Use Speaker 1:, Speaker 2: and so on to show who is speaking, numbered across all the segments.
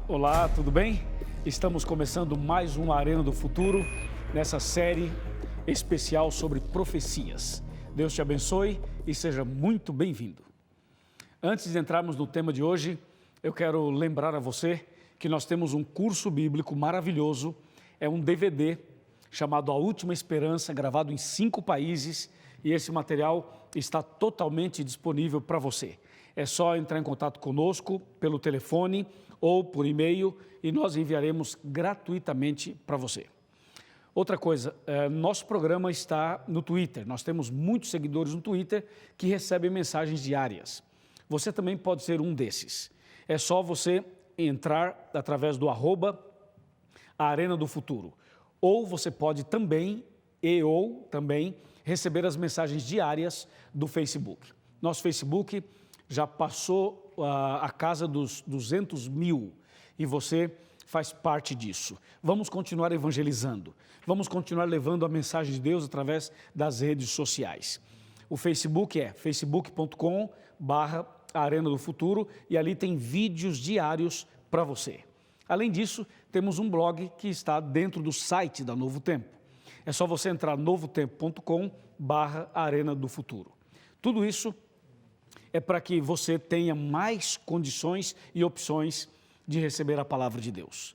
Speaker 1: Olá, tudo bem? Estamos começando mais uma Arena do Futuro, nessa série especial sobre profecias. Deus te abençoe e seja muito bem-vindo. Antes de entrarmos no tema de hoje, eu quero lembrar a você que nós temos um curso bíblico maravilhoso, é um DVD chamado A Última Esperança, gravado em 5 países, e esse material está totalmente disponível para você. É só entrar em contato conosco pelo telefone ou por e-mail e nós enviaremos gratuitamente para você. Outra coisa, nosso programa está no Twitter. Nós temos muitos seguidores no Twitter que recebem mensagens diárias. Você também pode ser um desses. É só você entrar através do @ Arena do Futuro. Ou você pode também receber as mensagens diárias do Facebook. Nosso Facebook já passou a casa dos 200 mil e você faz parte disso. Vamos continuar evangelizando, vamos continuar levando a mensagem de Deus através das redes sociais. O Facebook é facebook.com/Arena do Futuro e ali tem vídeos diários para você. Além disso, temos um blog que está dentro do site da Novo Tempo. É só você entrar novotempo.com/Arena do Futuro. Tudo isso é para que você tenha mais condições e opções de receber a palavra de Deus.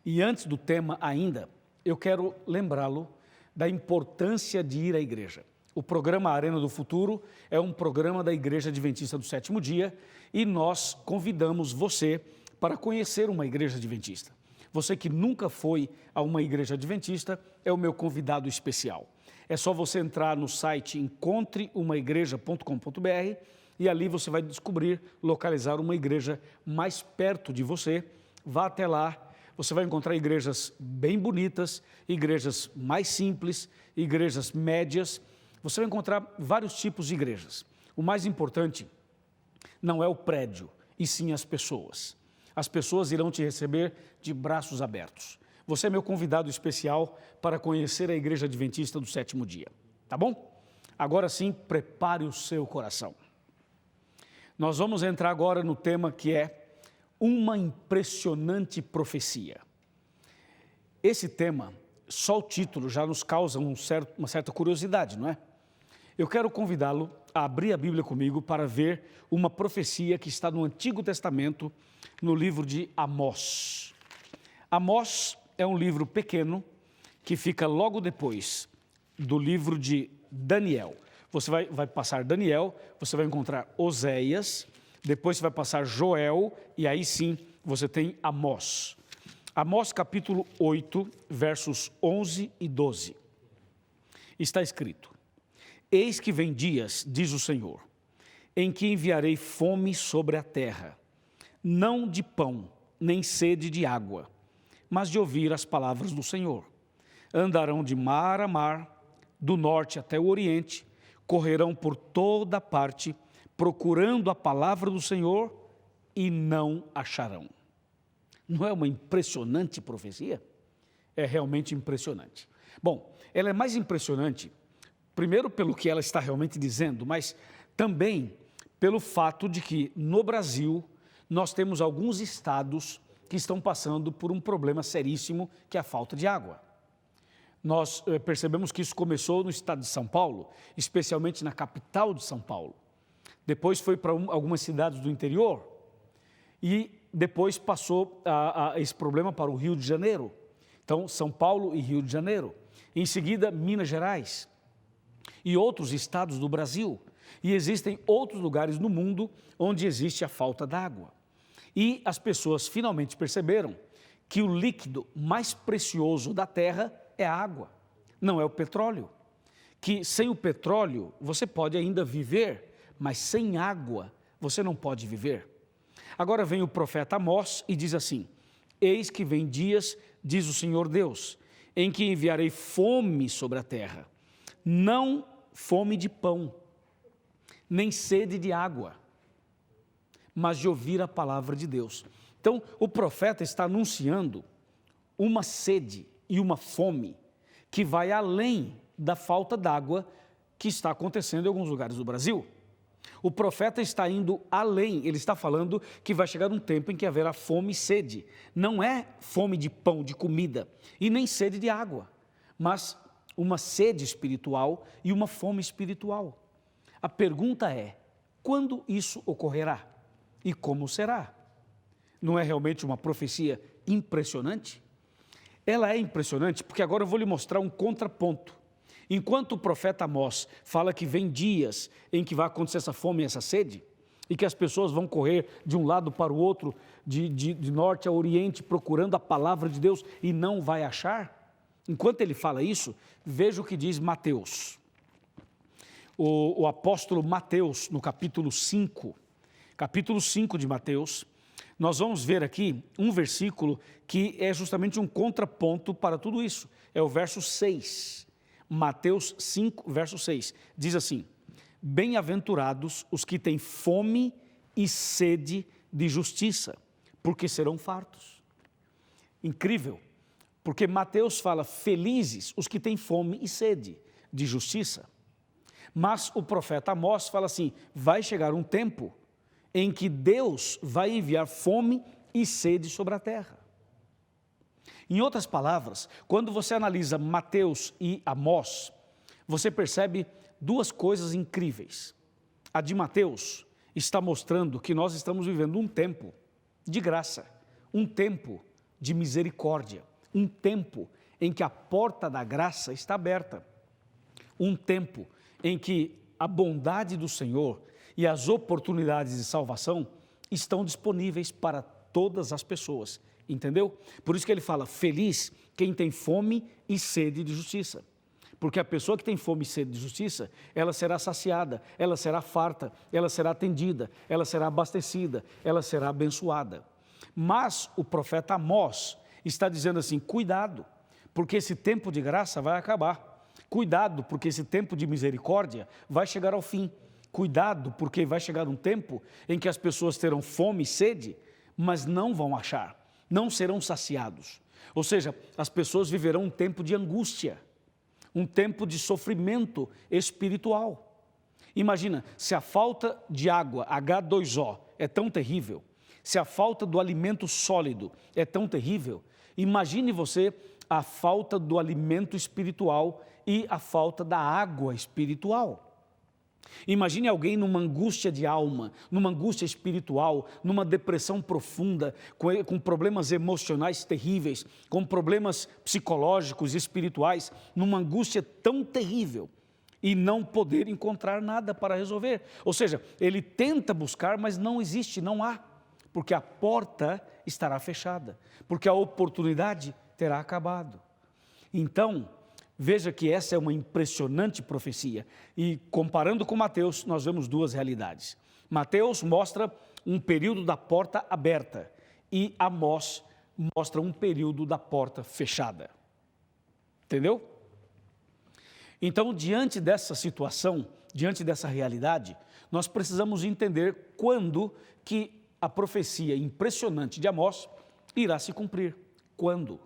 Speaker 1: E antes do tema ainda, eu quero lembrá-lo da importância de ir à igreja. O programa Arena do Futuro é um programa da Igreja Adventista do Sétimo Dia e nós convidamos você para conhecer uma igreja adventista. Você que nunca foi a uma igreja adventista é o meu convidado especial. É só você entrar no site encontreumaigreja.com.br e ali você vai descobrir, localizar uma igreja mais perto de você. Vá até lá, você vai encontrar igrejas bem bonitas, igrejas mais simples, igrejas médias. Você vai encontrar vários tipos de igrejas. O mais importante não é o prédio, e sim as pessoas. As pessoas irão te receber de braços abertos. Você é meu convidado especial para conhecer a Igreja Adventista do Sétimo Dia, tá bom? Agora sim, prepare o seu coração. Nós vamos entrar agora no tema que é uma impressionante profecia. Esse tema, só o título já nos causa uma certa curiosidade, não é? Eu quero convidá-lo a abrir a Bíblia comigo para ver uma profecia que está no Antigo Testamento, no livro de Amós. Amós é um livro pequeno que fica logo depois do livro de Daniel. Você vai passar Daniel, você vai encontrar Oséias, depois você vai passar Joel e aí sim você tem Amós. Amós capítulo 8, versos 11 e 12. Está escrito: Eis que vem dias, diz o Senhor, em que enviarei fome sobre a terra, não de pão, nem sede de água, mas de ouvir as palavras do Senhor. Andarão de mar a mar, do norte até o oriente, correrão por toda parte, procurando a palavra do Senhor e não acharão. Não é uma impressionante profecia? É realmente impressionante. Bom, ela é mais impressionante, primeiro pelo que ela está realmente dizendo, mas também pelo fato de que no Brasil nós temos alguns estados que estão passando por um problema seríssimo, que é a falta de água. Nós percebemos que isso começou no estado de São Paulo, especialmente na capital de São Paulo. Depois foi para algumas cidades do interior e depois passou esse problema para o Rio de Janeiro. Então, São Paulo e Rio de Janeiro. Em seguida, Minas Gerais e outros estados do Brasil. E existem outros lugares no mundo onde existe a falta d'água. E as pessoas finalmente perceberam que o líquido mais precioso da terra é a água, não é o petróleo. Que sem o petróleo você pode ainda viver, mas sem água você não pode viver. Agora vem o profeta Amós e diz assim: Eis que vem dias, diz o Senhor Deus, em que enviarei fome sobre a terra, não fome de pão, nem sede de água, mas de ouvir a palavra de Deus. Então, o profeta está anunciando uma sede e uma fome que vai além da falta d'água que está acontecendo em alguns lugares do Brasil. O profeta está indo além, ele está falando que vai chegar um tempo em que haverá fome e sede. Não é fome de pão, de comida, e nem sede de água, mas uma sede espiritual e uma fome espiritual. A pergunta é, quando isso ocorrerá? E como será? Não é realmente uma profecia impressionante? Ela é impressionante porque agora eu vou lhe mostrar um contraponto. Enquanto o profeta Amós fala que vem dias em que vai acontecer essa fome e essa sede, e que as pessoas vão correr de um lado para o outro, de norte a oriente, procurando a palavra de Deus e não vai achar, enquanto ele fala isso, veja o que diz Mateus. O apóstolo Mateus, no capítulo 5 de Mateus, nós vamos ver aqui um versículo que é justamente um contraponto para tudo isso. É o verso 6. Mateus 5, verso 6. Diz assim: bem-aventurados os que têm fome e sede de justiça, porque serão fartos. Incrível, porque Mateus fala felizes os que têm fome e sede de justiça. Mas o profeta Amós fala assim, vai chegar um tempo em que Deus vai enviar fome e sede sobre a terra. Em outras palavras, quando você analisa Mateus e Amós, você percebe duas coisas incríveis. A de Mateus está mostrando que nós estamos vivendo um tempo de graça, um tempo de misericórdia, um tempo em que a porta da graça está aberta, um tempo em que a bondade do Senhor e as oportunidades de salvação estão disponíveis para todas as pessoas, entendeu? Por isso que ele fala, feliz quem tem fome e sede de justiça, porque a pessoa que tem fome e sede de justiça, ela será saciada, ela será farta, ela será atendida, ela será abastecida, ela será abençoada. Mas o profeta Amós está dizendo assim, cuidado, porque esse tempo de graça vai acabar. Cuidado, porque esse tempo de misericórdia vai chegar ao fim. Cuidado, porque vai chegar um tempo em que as pessoas terão fome e sede, mas não vão achar, não serão saciados. Ou seja, as pessoas viverão um tempo de angústia, um tempo de sofrimento espiritual. Imagina, se a falta de água, H2O, é tão terrível, se a falta do alimento sólido é tão terrível, imagine você a falta do alimento espiritual e a falta da água espiritual. Imagine alguém numa angústia de alma, numa angústia espiritual, numa depressão profunda, com problemas emocionais terríveis, com problemas psicológicos e espirituais, numa angústia tão terrível e não poder encontrar nada para resolver. Ou seja, ele tenta buscar, mas não existe, não há, porque a porta estará fechada, porque a oportunidade terá acabado. Então, veja que essa é uma impressionante profecia e comparando com Mateus, nós vemos duas realidades. Mateus mostra um período da porta aberta e Amós mostra um período da porta fechada. Entendeu? Então, diante dessa situação, diante dessa realidade, nós precisamos entender quando que a profecia impressionante de Amós irá se cumprir. Quando?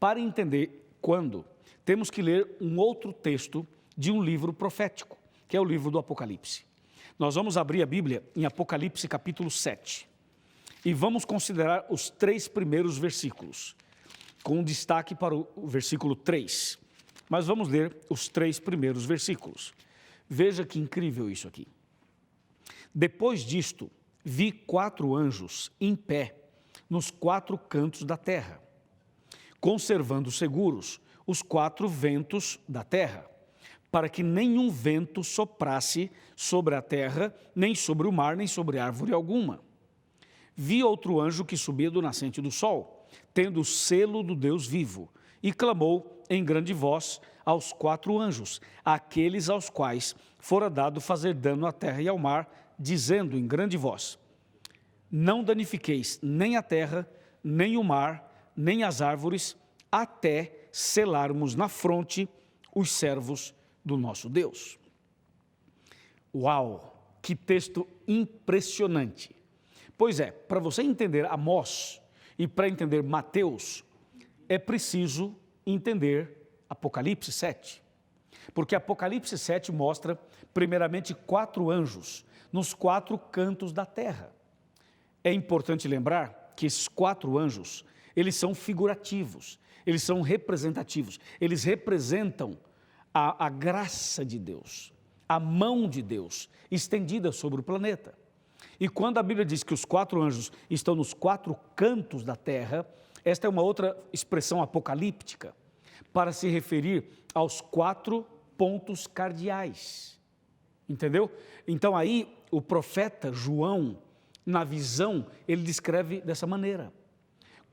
Speaker 1: Para entender quando, temos que ler um outro texto de um livro profético, que é o livro do Apocalipse. Nós vamos abrir a Bíblia em Apocalipse capítulo 7 e vamos considerar os 3 primeiros versículos, com destaque para o versículo 3. Mas vamos ler os 3 primeiros versículos. Veja que incrível isso aqui. Depois disto, vi 4 anjos em pé nos 4 cantos da terra, conservando seguros os 4 ventos da terra, para que nenhum vento soprasse sobre a terra, nem sobre o mar, nem sobre árvore alguma. Vi outro anjo que subia do nascente do sol, tendo o selo do Deus vivo, e clamou em grande voz aos 4 anjos, aqueles aos quais fora dado fazer dano à terra e ao mar, dizendo em grande voz, não danifiqueis nem a terra, nem o mar, nem as árvores, até selarmos na fronte os servos do nosso Deus. Uau, que texto impressionante. Pois é, para você entender Amós e para entender Mateus, é preciso entender Apocalipse 7. Porque Apocalipse 7 mostra primeiramente 4 anjos nos 4 cantos da terra. É importante lembrar que esses 4 anjos, eles são figurativos, eles são representativos, eles representam a graça de Deus, a mão de Deus estendida sobre o planeta. E quando a Bíblia diz que os 4 anjos estão nos 4 cantos da terra, esta é uma outra expressão apocalíptica para se referir aos 4 pontos cardeais, entendeu? Então aí o profeta João, na visão, ele descreve dessa maneira.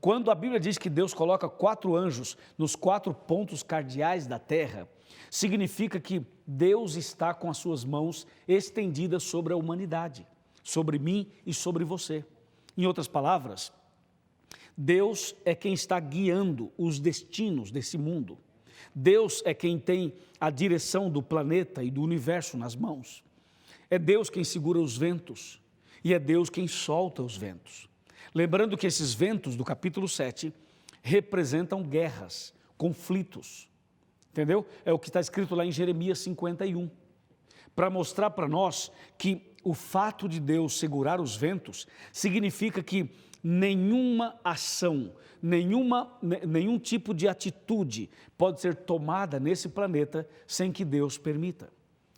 Speaker 1: Quando a Bíblia diz que Deus coloca 4 anjos nos 4 pontos cardeais da terra, significa que Deus está com as suas mãos estendidas sobre a humanidade, sobre mim e sobre você. Em outras palavras, Deus é quem está guiando os destinos desse mundo. Deus é quem tem a direção do planeta e do universo nas mãos. É Deus quem segura os ventos e é Deus quem solta os ventos. Lembrando que esses ventos do capítulo 7 representam guerras, conflitos, entendeu? É o que está escrito lá em Jeremias 51, para mostrar para nós que o fato de Deus segurar os ventos significa que nenhuma ação, nenhum tipo de atitude pode ser tomada nesse planeta sem que Deus permita.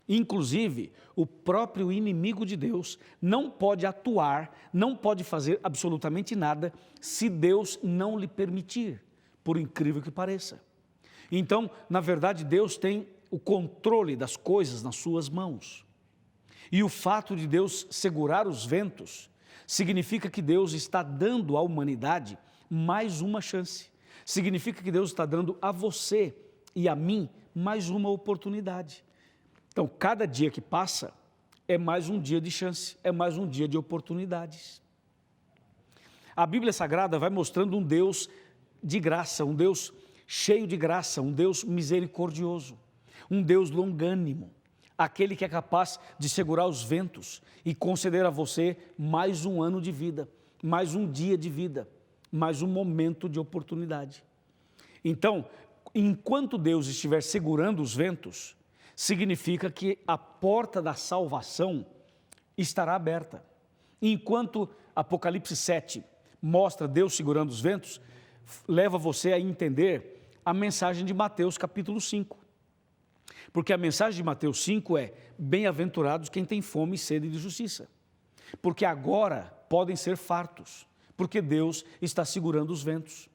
Speaker 1: Inclusive, o próprio inimigo de Deus não pode atuar, não pode fazer absolutamente nada se Deus não lhe permitir, por incrível que pareça. Então, na verdade, Deus tem o controle das coisas nas suas mãos. E o fato de Deus segurar os ventos significa que Deus está dando à humanidade mais uma chance. Significa que Deus está dando a você e a mim mais uma oportunidade. Então, cada dia que passa é mais um dia de chance, é mais um dia de oportunidades. A Bíblia Sagrada vai mostrando um Deus de graça, um Deus cheio de graça, um Deus misericordioso, um Deus longânimo, aquele que é capaz de segurar os ventos e conceder a você mais um ano de vida, mais um dia de vida, mais um momento de oportunidade. Então, enquanto Deus estiver segurando os ventos, significa que a porta da salvação estará aberta. Enquanto Apocalipse 7 mostra Deus segurando os ventos, leva você a entender a mensagem de Mateus capítulo 5. Porque a mensagem de Mateus 5 é: bem-aventurados quem tem fome e sede de justiça, porque agora podem ser fartos, porque Deus está segurando os ventos.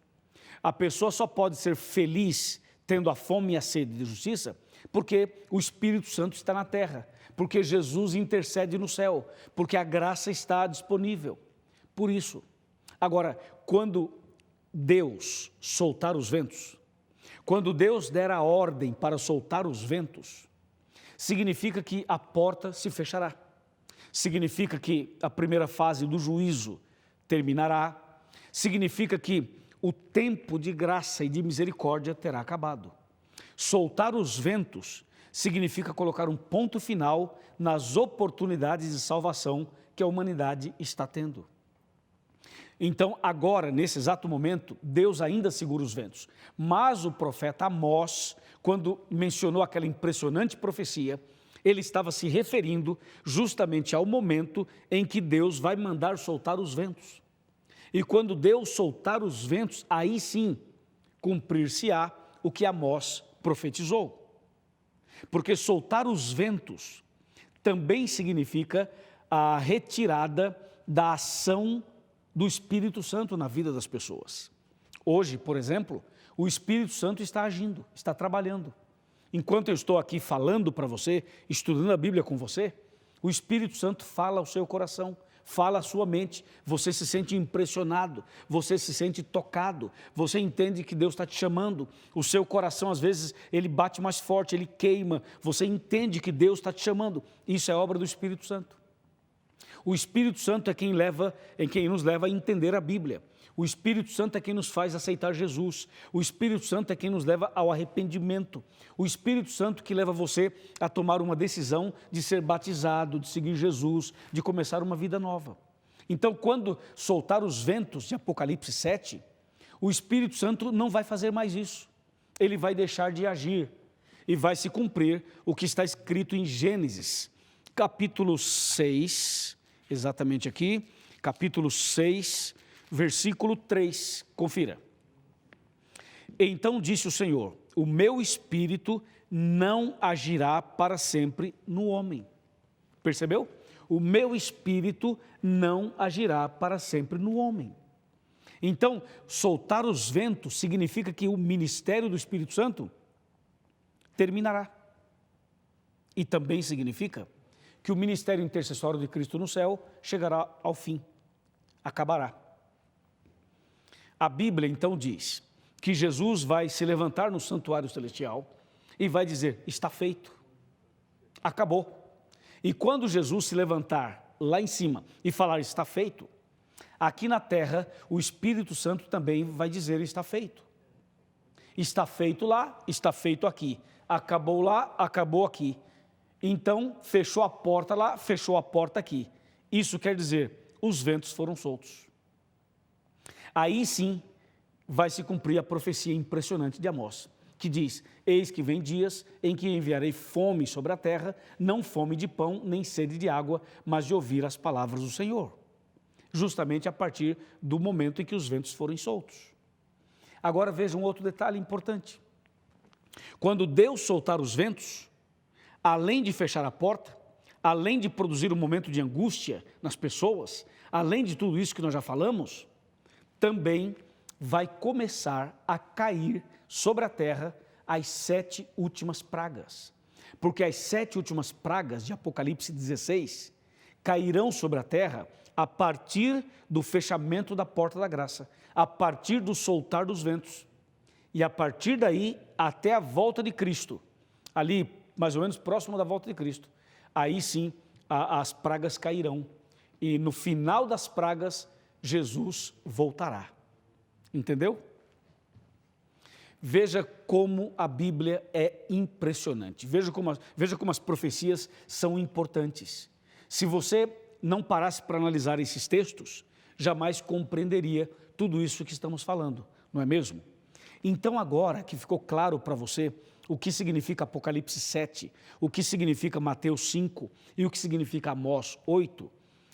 Speaker 1: A pessoa só pode ser feliz tendo a fome e a sede de justiça porque o Espírito Santo está na terra, porque Jesus intercede no céu, porque a graça está disponível. Por isso, agora, quando Deus soltar os ventos, quando Deus der a ordem para soltar os ventos, significa que a porta se fechará, significa que a primeira fase do juízo terminará, significa que o tempo de graça e de misericórdia terá acabado. Soltar os ventos significa colocar um ponto final nas oportunidades de salvação que a humanidade está tendo. Então, agora, nesse exato momento, Deus ainda segura os ventos. Mas o profeta Amós, quando mencionou aquela impressionante profecia, ele estava se referindo justamente ao momento em que Deus vai mandar soltar os ventos. E quando Deus soltar os ventos, aí sim, cumprir-se-á o que Amós profetizou. Porque soltar os ventos também significa a retirada da ação do Espírito Santo na vida das pessoas. Hoje, por exemplo, o Espírito Santo está agindo, está trabalhando. Enquanto eu estou aqui falando para você, estudando a Bíblia com você, o Espírito Santo fala ao seu coração, fala à sua mente, você se sente impressionado, você se sente tocado, você entende que Deus está te chamando, o seu coração às vezes ele bate mais forte, ele queima, você entende que Deus está te chamando, isso é obra do Espírito Santo. O Espírito Santo é quem nos leva a entender a Bíblia. O Espírito Santo é quem nos faz aceitar Jesus. O Espírito Santo é quem nos leva ao arrependimento. O Espírito Santo que leva você a tomar uma decisão de ser batizado, de seguir Jesus, de começar uma vida nova. Então, quando soltar os ventos de Apocalipse 7, o Espírito Santo não vai fazer mais isso. Ele vai deixar de agir. e vai se cumprir o que está escrito em Gênesis, capítulo 6, exatamente aqui, capítulo 6, versículo 3, confira. Então disse o Senhor, o meu espírito não agirá para sempre no homem. Percebeu? O meu espírito não agirá para sempre no homem. Então, soltar os ventos significa que o ministério do Espírito Santo terminará. E também significa que o ministério intercessório de Cristo no céu chegará ao fim, acabará. A Bíblia então diz que Jesus vai se levantar no santuário celestial e vai dizer, está feito, acabou. E quando Jesus se levantar lá em cima e falar, está feito, aqui na terra o Espírito Santo também vai dizer, está feito. Está feito lá, está feito aqui. Acabou lá, acabou aqui. Então, fechou a porta lá, fechou a porta aqui. Isso quer dizer, os ventos foram soltos. Aí sim, vai se cumprir a profecia impressionante de Amós, que diz, eis que vem dias em que enviarei fome sobre a terra, não fome de pão, nem sede de água, mas de ouvir as palavras do Senhor. Justamente a partir do momento em que os ventos forem soltos. Agora veja um outro detalhe importante. Quando Deus soltar os ventos, além de fechar a porta, além de produzir um momento de angústia nas pessoas, além de tudo isso que nós já falamos, também vai começar a cair sobre a terra as 7 últimas pragas. Porque as 7 últimas pragas de Apocalipse 16 cairão sobre a terra a partir do fechamento da porta da graça, a partir do soltar dos ventos. E a partir daí, até a volta de Cristo, ali mais ou menos próximo da volta de Cristo, aí sim as pragas cairão. E no final das pragas, Jesus voltará. Entendeu? Veja como a Bíblia é impressionante. Veja como as profecias são importantes. Se você não parasse para analisar esses textos, jamais compreenderia tudo isso que estamos falando, não é mesmo? Então agora que ficou claro para você o que significa Apocalipse 7, o que significa Mateus 5 e o que significa Amós 8,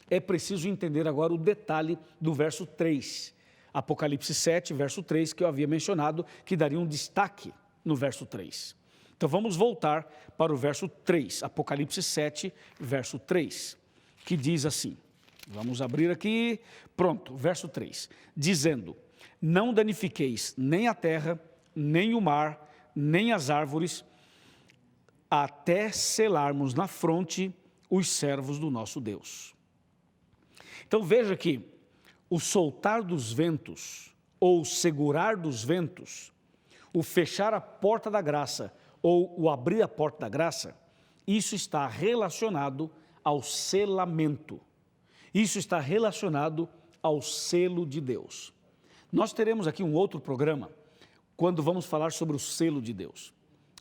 Speaker 1: é preciso entender agora o detalhe do verso 3. Apocalipse 7, verso 3, que eu havia mencionado, que daria um destaque no verso 3. Então vamos voltar para o verso 3, Apocalipse 7, verso 3, que diz assim, vamos abrir aqui, pronto, verso 3, dizendo, não danifiqueis nem a terra, nem o mar, nem as árvores, até selarmos na fronte os servos do nosso Deus. Então veja que o soltar dos ventos, ou segurar dos ventos, o fechar a porta da graça, ou o abrir a porta da graça, isso está relacionado ao selamento. Isso está relacionado ao selo de Deus. Nós teremos aqui um outro programa, quando vamos falar sobre o selo de Deus.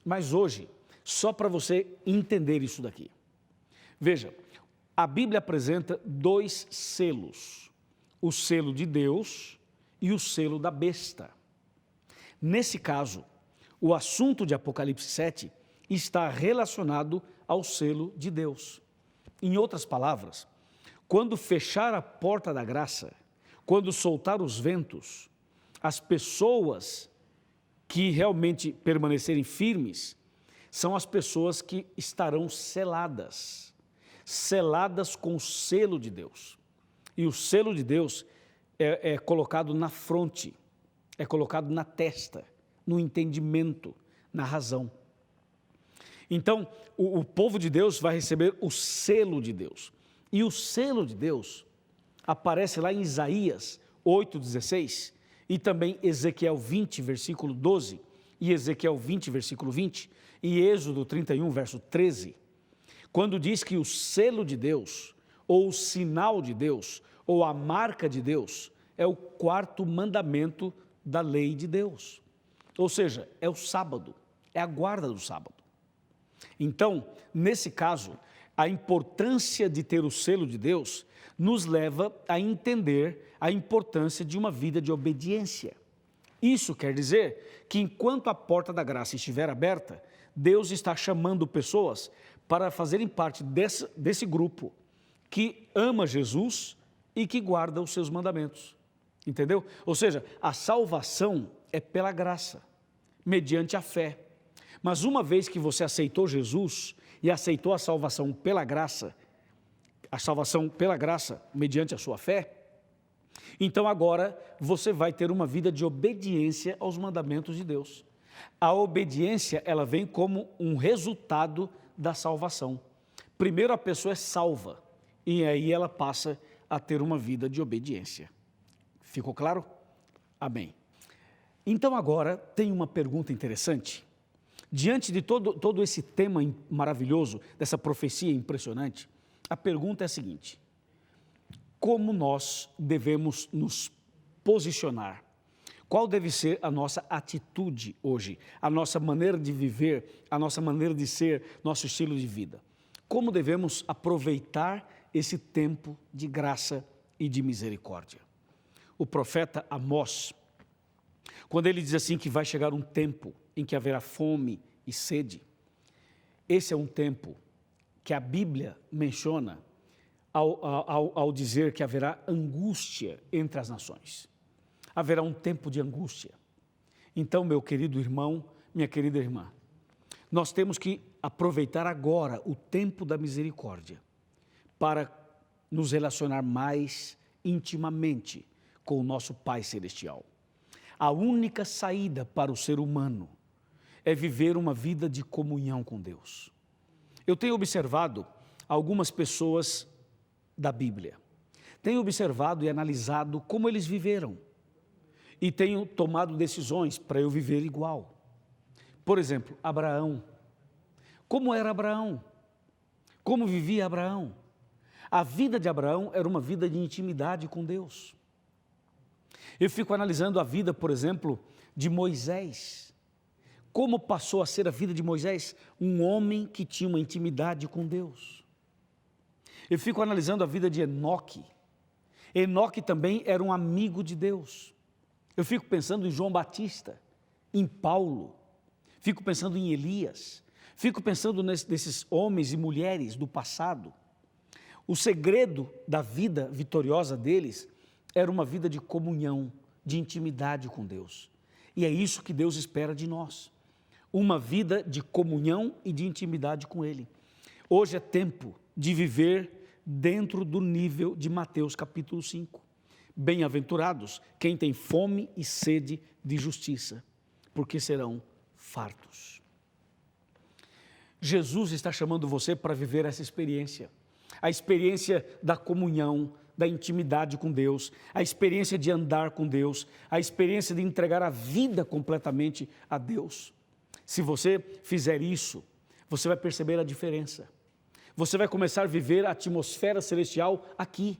Speaker 1: Mas hoje, só para você entender isso daqui. Veja, a Bíblia apresenta 2 selos. O selo de Deus e o selo da besta. Nesse caso, o assunto de Apocalipse 7 está relacionado ao selo de Deus. Em outras palavras, quando fechar a porta da graça, quando soltar os ventos, as pessoas que realmente permanecerem firmes são as pessoas que estarão seladas, seladas com o selo de Deus. E o selo de Deus é colocado na fronte, é colocado na testa, no entendimento, na razão. Então, o povo de Deus vai receber o selo de Deus. E o selo de Deus aparece lá em Isaías 8,16 e também Ezequiel 20, versículo 12 e Ezequiel 20, versículo 20 e Êxodo 31, verso 13, quando diz que o selo de Deus, ou o sinal de Deus, ou a marca de Deus, é o 4º mandamento da lei de Deus. Ou seja, é o sábado, é a guarda do sábado. Então, nesse caso, a importância de ter o selo de Deus nos leva a entender a importância de uma vida de obediência. Isso quer dizer que enquanto a porta da graça estiver aberta, Deus está chamando pessoas para fazerem parte desse grupo que ama Jesus e que guarda os seus mandamentos. Entendeu? Ou seja, a salvação é pela graça, mediante a fé. Mas uma vez que você aceitou Jesus e aceitou a salvação pela graça mediante a sua fé, então agora você vai ter uma vida de obediência aos mandamentos de Deus. A obediência, ela vem como um resultado da salvação. Primeiro a pessoa é salva e aí ela passa a ter uma vida de obediência. Ficou claro? Amém. Então agora tem uma pergunta interessante. Diante de todo esse tema maravilhoso, dessa profecia impressionante, a pergunta é a seguinte: como nós devemos nos posicionar? Qual deve ser a nossa atitude hoje, a nossa maneira de viver, a nossa maneira de ser, nosso estilo de vida? Como devemos aproveitar esse tempo de graça e de misericórdia? O profeta Amós, quando ele diz assim que vai chegar um tempo em que haverá fome e sede, esse é um tempo que a Bíblia menciona ao dizer que haverá angústia entre as nações. Haverá um tempo de angústia. Então, meu querido irmão, minha querida irmã, nós temos que aproveitar agora o tempo da misericórdia para nos relacionar mais intimamente com o nosso Pai Celestial. A única saída para o ser humano é viver uma vida de comunhão com Deus. Eu tenho observado algumas pessoas da Bíblia, tenho observado e analisado como eles viveram e tenho tomado decisões para eu viver igual. Por exemplo, Abraão. Como era Abraão? Como vivia Abraão? A vida de Abraão era uma vida de intimidade com Deus. Eu fico analisando a vida, por exemplo, de Moisés. Como passou a ser a vida de Moisés? Um homem que tinha uma intimidade com Deus. Eu fico analisando a vida de Enoque. Enoque também era um amigo de Deus. Eu fico pensando em João Batista, em Paulo, fico pensando em Elias, fico pensando nesses homens e mulheres do passado. O segredo da vida vitoriosa deles era uma vida de comunhão, de intimidade com Deus. E é isso que Deus espera de nós, uma vida de comunhão e de intimidade com Ele. Hoje é tempo de viver dentro do nível de Mateus capítulo 5. Bem-aventurados quem tem fome e sede de justiça, porque serão fartos. Jesus está chamando você para viver essa experiência, a experiência da comunhão, da intimidade com Deus, a experiência de andar com Deus, a experiência de entregar a vida completamente a Deus. Se você fizer isso, você vai perceber a diferença. Você vai começar a viver a atmosfera celestial aqui.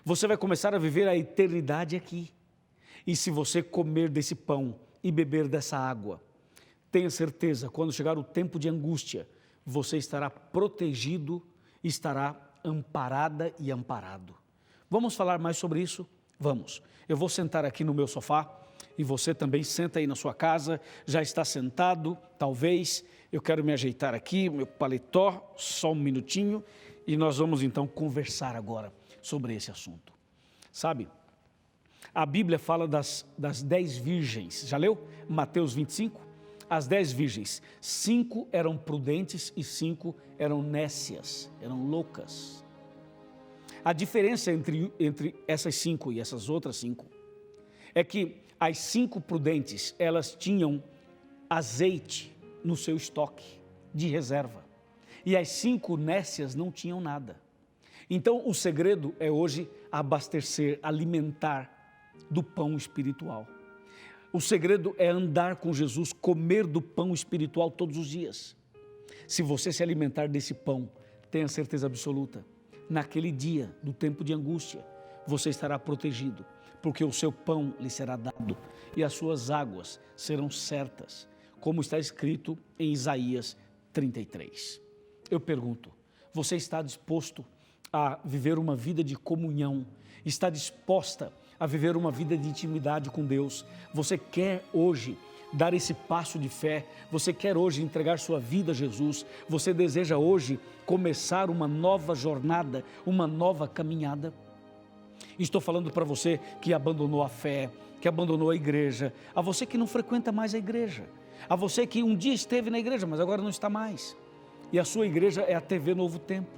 Speaker 1: Você vai começar a viver a eternidade aqui. E se você comer desse pão e beber dessa água, tenha certeza, quando chegar o tempo de angústia, você estará protegido, estará amparada e amparado. Vamos falar mais sobre isso? Vamos. Eu vou sentar aqui no meu sofá e você também senta aí na sua casa, já está sentado, talvez. Eu quero me ajeitar aqui, meu paletó, só um minutinho, e nós vamos então conversar agora sobre esse assunto. Sabe, a Bíblia fala das 10 virgens, já leu? Mateus 25? As 10 virgens, 5 eram prudentes e 5 eram nécias, eram loucas. A diferença entre essas 5 e essas outras 5 é que as 5 prudentes, elas tinham azeite no seu estoque de reserva, e as 5 nécias não tinham nada. Então, o segredo é hoje abastecer, alimentar do pão espiritual. O segredo é andar com Jesus, comer do pão espiritual todos os dias. Se você se alimentar desse pão, tenha certeza absoluta, naquele dia do tempo de angústia, você estará protegido, porque o seu pão lhe será dado e as suas águas serão certas, como está escrito em Isaías 33. Eu pergunto, você está disposto a viver uma vida de comunhão, está disposta a viver uma vida de intimidade com Deus. Você quer hoje dar esse passo de fé, você quer hoje entregar sua vida a Jesus, você deseja hoje começar uma nova jornada, uma nova caminhada. Estou falando para você que abandonou a fé, que abandonou a igreja, a você que não frequenta mais a igreja, a você que um dia esteve na igreja, mas agora não está mais, e a sua igreja é a TV Novo Tempo.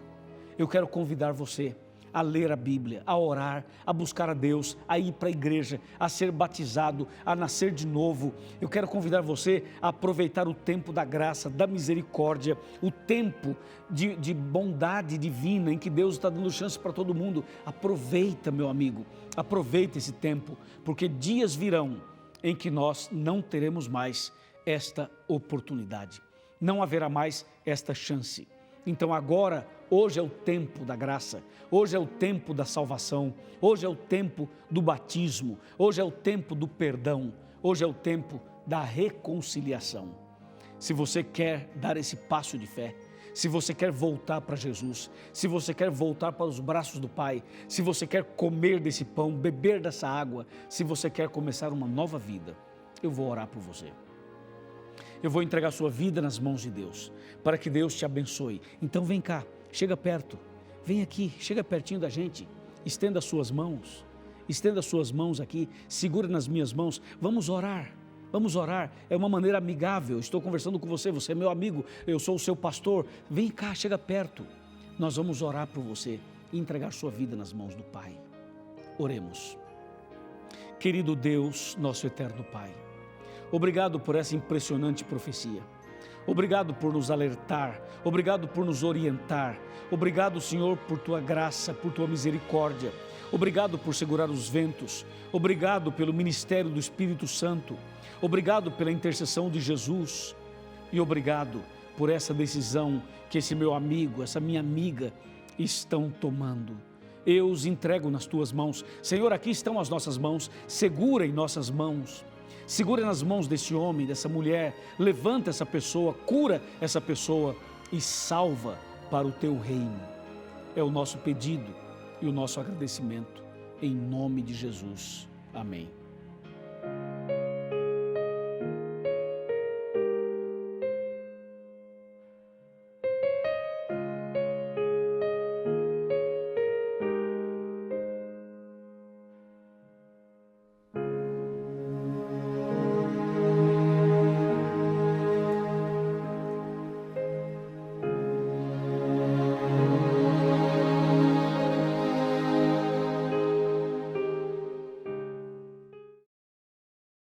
Speaker 1: Eu quero convidar você a ler a Bíblia, a orar, a buscar a Deus, a ir para a igreja, a ser batizado, a nascer de novo. Eu quero convidar você a aproveitar o tempo da graça, da misericórdia, o tempo de bondade divina em que Deus está dando chance para todo mundo. Aproveita, meu amigo, aproveita esse tempo, porque dias virão em que nós não teremos mais esta oportunidade, não haverá mais esta chance. Então agora, hoje é o tempo da graça, hoje é o tempo da salvação, hoje é o tempo do batismo, hoje é o tempo do perdão, hoje é o tempo da reconciliação. Se você quer dar esse passo de fé, se você quer voltar para Jesus, se você quer voltar para os braços do Pai, se você quer comer desse pão, beber dessa água, se você quer começar uma nova vida, eu vou orar por você. Eu vou entregar a sua vida nas mãos de Deus, para que Deus te abençoe. Então vem cá, chega perto, vem aqui, chega pertinho da gente, estenda as suas mãos aqui, segura nas minhas mãos, vamos orar, é uma maneira amigável, estou conversando com você, você é meu amigo, eu sou o seu pastor, vem cá, chega perto, nós vamos orar por você e entregar sua vida nas mãos do Pai. Oremos. Querido Deus, nosso eterno Pai, obrigado por essa impressionante profecia. Obrigado por nos alertar, obrigado por nos orientar, obrigado, Senhor, por Tua graça, por Tua misericórdia, obrigado por segurar os ventos, obrigado pelo ministério do Espírito Santo, obrigado pela intercessão de Jesus e obrigado por essa decisão que esse meu amigo, essa minha amiga estão tomando. Eu os entrego nas Tuas mãos. Senhor, aqui estão as nossas mãos, segura em nossas mãos. Segura nas mãos desse homem, dessa mulher, levanta essa pessoa, cura essa pessoa e salva para o Teu reino. É o nosso pedido e o nosso agradecimento, em nome de Jesus. Amém.